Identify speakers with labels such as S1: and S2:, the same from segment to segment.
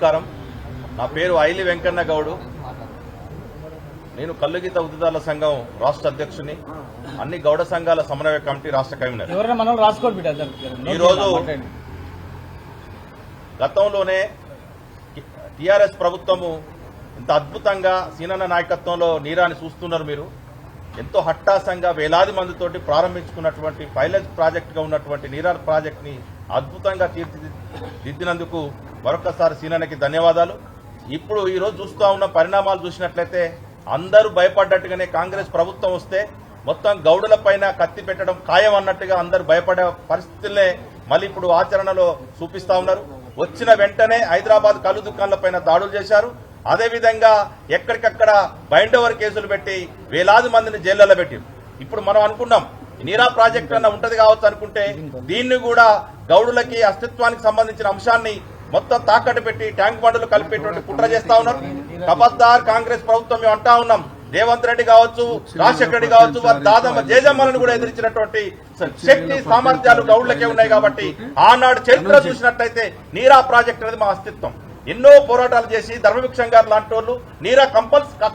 S1: నమస్కారం. నా పేరు ఐలి వెంకన్న గౌడు. నేను కల్లుగీత ఉద్దిదారుల సంఘం రాష్ట్ర అధ్యక్షుని, అన్ని గౌడ సంఘాల సమన్వయ కమిటీ రాష్ట్ర కన్వీనర్. ఈరోజు గతంలోనే టీఆర్ఎస్ ప్రభుత్వము ఇంత అద్భుతంగా సీనన్న నాయకత్వంలో నీరాని చూస్తున్నారు. మీరు ఎంతో హట్టాసంగా వేలాది మందితోటి ప్రారంభించుకున్నటువంటి పైలట్ ప్రాజెక్టుగా ఉన్నటువంటి నీరార్ ప్రాజెక్ట్ ని అద్భుతంగా తీర్చిదిద్దినందుకు మరొకసారి సీనన్నకి ధన్యవాదాలు. ఇప్పుడు ఈ రోజు చూస్తూ ఉన్న పరిణామాలు చూసినట్లయితే అందరూ భయపడ్డట్టుగానే కాంగ్రెస్ ప్రభుత్వం వస్తే మొత్తం గౌడుల పైన కత్తి పెట్టడం ఖాయం అన్నట్టుగా అందరూ భయపడే పరిస్థితులనే మళ్ళీ ఇప్పుడు ఆచరణలో చూపిస్తా ఉన్నారు. వచ్చిన వెంటనే హైదరాబాద్ కళ్ళు దుకాణాల పైన దాడులు చేశారు. అదేవిధంగా ఎక్కడికక్కడ బైండ్ ఓవర్ కేసులు పెట్టి వేలాది మందిని జైళ్లలో పెట్టారు. ఇప్పుడు మనం అనుకున్నాం నీరా ప్రాజెక్ట్ అన్న ఉంటది కావచ్చు అనుకుంటే దీన్ని కూడా గౌడులకి అస్తిత్వానికి సంబంధించిన అంశాన్ని మొత్తం తాకట్టు పెట్టి ట్యాంక్ బండ్లు కలిపేటువంటి కుట్ర చేస్తా ఉన్నారు. ఖబర్దార్ కాంగ్రెస్ ప్రభుత్వం మేము అంటా ఉన్నాం. రేవంత్ రెడ్డి కావచ్చు, రాజశేఖర రెడ్డి కావచ్చు, వారి దాదమ్మ జేజమ్మలను కూడా ఎదిరించినటువంటి శక్తి సామర్థ్యాలు గౌడులకే ఉన్నాయి. కాబట్టి ఆనాడు చరిత్ర చూసినట్లయితే నీరా ప్రాజెక్ట్ అనేది మా అస్తిత్వం. ఎన్నో పోరాటాలు చేసి ధర్మభిక్షం గారు లాంటి వాళ్ళు నీరా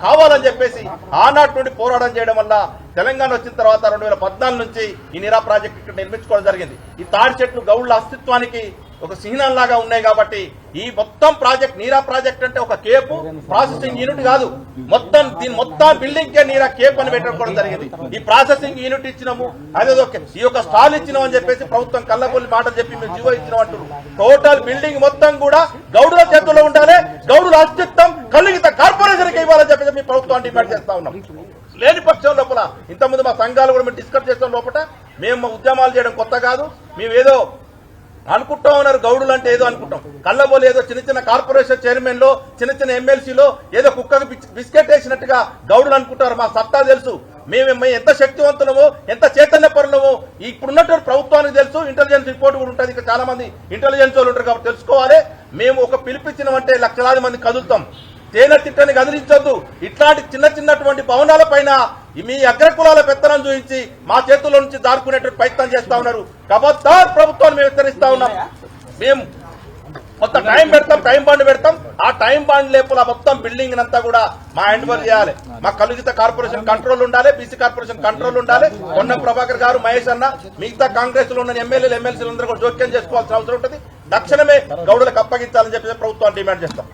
S1: కావాలని చెప్పేసి ఆనాటి నుండి పోరాటం చేయడం వల్ల తెలంగాణ వచ్చిన తర్వాత 2014 నుంచి ఈ నీరా ప్రాజెక్ట్ ఇక్కడ నిర్మించుకోవడం జరిగింది. ఈ తాడి చెట్లు గౌళ్ల అస్తిత్వానికి ఒక చిహ్నంలాగా ఉన్నాయి. కాబట్టి ఈ మొత్తం ప్రాజెక్ట్ నీరా ప్రాజెక్ట్ అంటే ఒక కేపు ప్రాసెసింగ్ యూనిట్ కాదు, మొత్తం దీని మొత్తం బిల్డింగ్ కే నీరా కేప్ అని పెట్టుకోవడం జరిగింది. ఈ ప్రాసెసింగ్ యూనిట్ ఇచ్చినాము, అదేదో ఈ యొక్క స్టాల్ ఇచ్చినాం అని చెప్పేసి ప్రభుత్వం కళ్ళబొల్లి మాటలు చెప్పి మేము జీవో ఇచ్చినాం అంటారు. టోటల్ బిల్డింగ్ మొత్తం కూడా గౌడుల చేతుల్లో ఉండాలి, గౌడుల అస్తిత్వం కల్లుగీత కార్పొరేషన్కి ఇవ్వాలని చెప్పేసి మీ ప్రభుత్వం డిమాండ్ చేస్తా ఉన్నాం. లేని పక్షం లోపల ఇంతకుముందు మా సంఘాలు కూడా మేము డిస్కస్ చేస్తాం. లోపల మేము ఉద్యమాలు చేయడం కొత్త కాదు. మేము ఏదో అనుకుంటా ఉన్నారు, గౌడులు అంటే ఏదో అనుకుంటాం. కళ్ళబోలు ఏదో చిన్న చిన్న కార్పొరేషన్ చైర్మన్ లో చిన్న చిన్న ఎమ్మెల్సీలో ఏదో కుక్కకు బిస్కెట్ వేసినట్టుగా గౌడులు అనుకుంటారు. మా సత్తా తెలుసు, మేము ఎంత శక్తివంతులమో ఎంత చైతన్య పరులమో ఇప్పుడున్నటువంటి ప్రభుత్వానికి తెలుసు. ఇంటెలిజెన్స్ రిపోర్ట్ కూడా ఉంటుంది. ఇక్కడ చాలా మంది ఇంటెలిజెన్స్ వాళ్ళు ఉంటారు కాబట్టి తెలుసుకోవాలి. మేము ఒక పిలిపించినమంటే లక్షలాది మంది కదులుతాం. తేనె తిట్టని కదిలించొద్దు. ఇట్లాంటి చిన్నటువంటి భవనాల పైన మీ అగ్రకులాల పెత్తనం చూపించి మా చేతుల్లో నుంచి దారుకునేటువంటి ప్రయత్నం చేస్తా ఉన్నారు. ఖబర్దార్ ప్రభుత్వాన్ని మేము హెచ్చరిస్తా ఉన్నాం. మేము మొత్తం టైం పెడతాం, టైం బాండ్ పెడతాం. ఆ టైం బాండ్ లేపుల మొత్తం బిల్డింగ్ అంతా కూడా మా హ్యాండ్ ఓవర్ చేయాలి. మా కల్లుగీత కార్పొరేషన్ కంట్రోల్ ఉండాలి, బీసీ కార్పొరేషన్ కంట్రోల్ ఉండాలి. పొన్నం ప్రభాకర్ గారు, మహేష్ అన్న, మిగతా కాంగ్రెస్ లో ఉన్న ఎమ్మెల్యేలు ఎమ్మెల్సీలు అందరూ కూడా జోక్యం చేసుకోవాల్సిన అవసరం ఉంటుంది. తక్షణమే గౌడులకు అప్పగించాలని చెప్పి ప్రభుత్వాన్ని డిమాండ్ చేస్తాం.